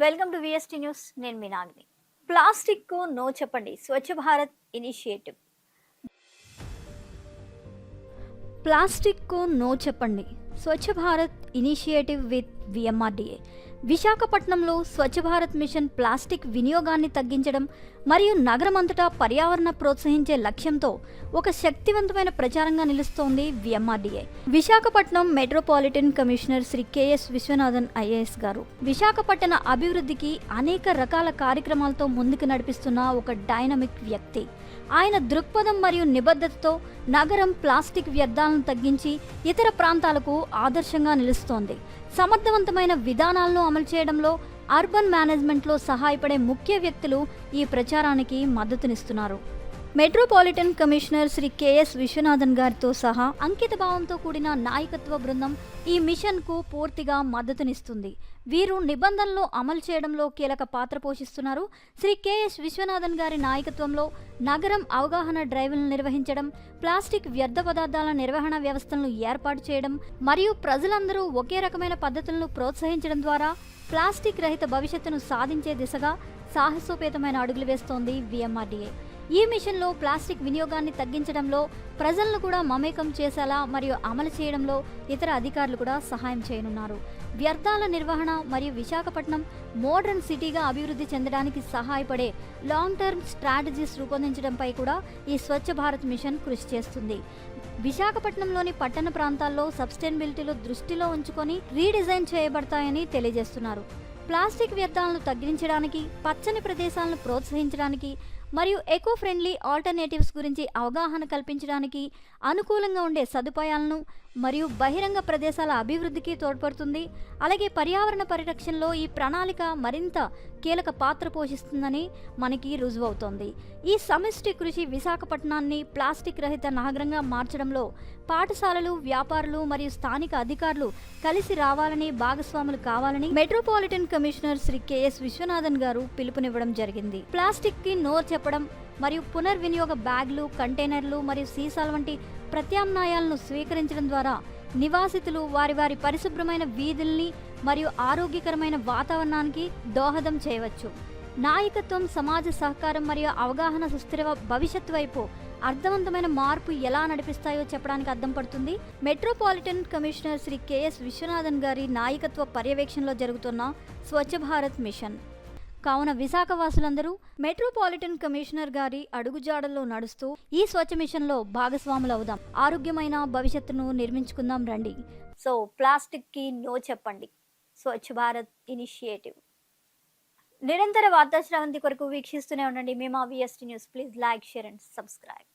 Welcome to VST news. నేను మీ నాగిని. Plastic no చెప్పండి, Swachh Bharat initiative. Plastic no చెప్పండి, Swachh Bharat initiative with VMRDA. విశాఖపట్నంలో స్వచ్ఛ భారత్ మిషన్ ప్లాస్టిక్ వినియోగాన్ని తగ్గించడం మరియు నగరమంతటా పర్యావరణ ప్రోత్సహించే లక్ష్యంతో ఒక శక్తివంతమైన ప్రచారంగా నిలుస్తోంది VMRDA. Visakhapatnam metropolitan commissioner Shri K S Viswanathan IAS గారు విశాఖపట్టణ అభివృద్ధికి అనేక రకాల కార్యక్రమాలతో ముందుకు నడిపిస్తున్న ఒక డైనమిక్ వ్యక్తి. ఆయన దృక్పథం మరియు నిబద్ధతతో నగరం ప్లాస్టిక్ వ్యర్థాలను తగ్గించి ఇతర ప్రాంతాలకు ఆదర్శంగా నిలుస్తోంది. సమర్థవంతమైన విధానాలను అమలు చేయడంలో అర్బన్ మేనేజ్మెంట్లో సహాయపడే ముఖ్య వ్యక్తులు ఈ ప్రచారానికి మద్దతునిస్తున్నారు. Metropolitan commissioner Shri K S Viswanathan గారితో సహా అంకిత భావంతో కూడిన నాయకత్వ బృందం ఈ మిషన్కు పూర్తిగా మద్దతునిస్తుంది. వీరు నిబంధనలు అమలు చేయడంలో కీలక పాత్ర పోషిస్తున్నారు. శ్రీ కెఎస్ విశ్వనాథన్ గారి నాయకత్వంలో నగరం అవగాహన డ్రైవ్లను నిర్వహించడం, ప్లాస్టిక్ వ్యర్థ పదార్థాల నిర్వహణ వ్యవస్థలను ఏర్పాటు చేయడం మరియు ప్రజలందరూ ఒకే రకమైన పద్ధతులను ప్రోత్సహించడం ద్వారా ప్లాస్టిక్ రహిత భవిష్యత్తును సాధించే దిశగా సాహసోపేతమైన అడుగులు వేస్తోంది విఎంఆర్డీఏ. ఈ మిషన్లో ప్లాస్టిక్ వినియోగాన్ని తగ్గించడంలో ప్రజలను కూడా మమేకం చేసేలా మరియు అమలు చేయడంలో ఇతర అధికారులు కూడా సహాయం చేయనున్నారు. వ్యర్థాల నిర్వహణ మరియు విశాఖపట్నం మోడర్న్ సిటీగా అభివృద్ధి చెందడానికి సహాయపడే లాంగ్ టర్మ్ స్ట్రాటజీస్ రూపొందించడంపై కూడా ఈ స్వచ్ఛ భారత్ మిషన్ కృషి చేస్తుంది. విశాఖపట్నంలోని పట్టణ ప్రాంతాల్లో సస్టైనబిలిటీలో దృష్టిలో ఉంచుకొని రీడిజైన్ చేయబడతాయని తెలియజేస్తున్నారు. ప్లాస్టిక్ వ్యర్థాలను తగ్గించడానికి, పచ్చని ప్రదేశాలను ప్రోత్సహించడానికి మరియు ఎకో ఫ్రెండ్లీ ఆల్టర్నేటివ్స్ గురించి అవగాహన కల్పించడానికి అనుకూలంగా ఉండే సదుపాయాలను మరియు బహిరంగ ప్రదేశాల అభివృద్ధికి తోడ్పడుతుంది. అలాగే పర్యావరణ పరిరక్షణలో ఈ ప్రణాళిక మరింత కీలక పాత్ర పోషిస్తుందని మనకి రుజువవుతోంది. ఈ సమిష్టి కృషి విశాఖపట్నాన్ని ప్లాస్టిక్ రహిత నగరంగా మార్చడంలో పాఠశాలలు, వ్యాపారులు మరియు స్థానిక అధికారులు కలిసి రావాలని, భాగస్వాములు కావాలని metropolitan commissioner Shri K S Viswanathan గారు పిలుపునివ్వడం జరిగింది. ప్లాస్టిక్ కి నో చెప్పడం మరియు పునర్వినియోగ బ్యాగులు, కంటైనర్లు మరియు సీసాల వంటి ప్రత్యామ్నాయాలను స్వీకరించడం ద్వారా నివాసితులు వారి పరిశుభ్రమైన వీధుల్ని మరియు ఆరోగ్యకరమైన వాతావరణానికి దోహదం చేయవచ్చు. నాయకత్వం, సమాజ సహకారం మరియు అవగాహన సుస్థిర భవిష్యత్తు వైపు అర్థవంతమైన మార్పు ఎలా నడిపిస్తాయో చెప్పడానికి అద్దం పడుతుంది metropolitan commissioner Shri K S Viswanathan గారి నాయకత్వ పర్యవేక్షణలో జరుగుతున్న స్వచ్ఛ భారత్ మిషన్. కావున విశాఖ వాసులందరూ మెట్రోపాలిటన్ కమిషనర్ గారి అడుగుజాడల్లో నడుస్తూ ఈ స్వచ్ఛ మిషన్లో భాగస్వాములు అవుదాం. ఆరోగ్యమైన భవిష్యత్తును నిర్మించుకుందాం రండి. సో ప్లాస్టిక్ కి నో చెప్పండి, స్వచ్ఛ భారత్ ఇనిషియేటివ్. నిరంతర వార్తా శ్రవంతి కొరకు వీక్షిస్తూనే ఉండండి. మేము VST news. Please like, share and subscribe.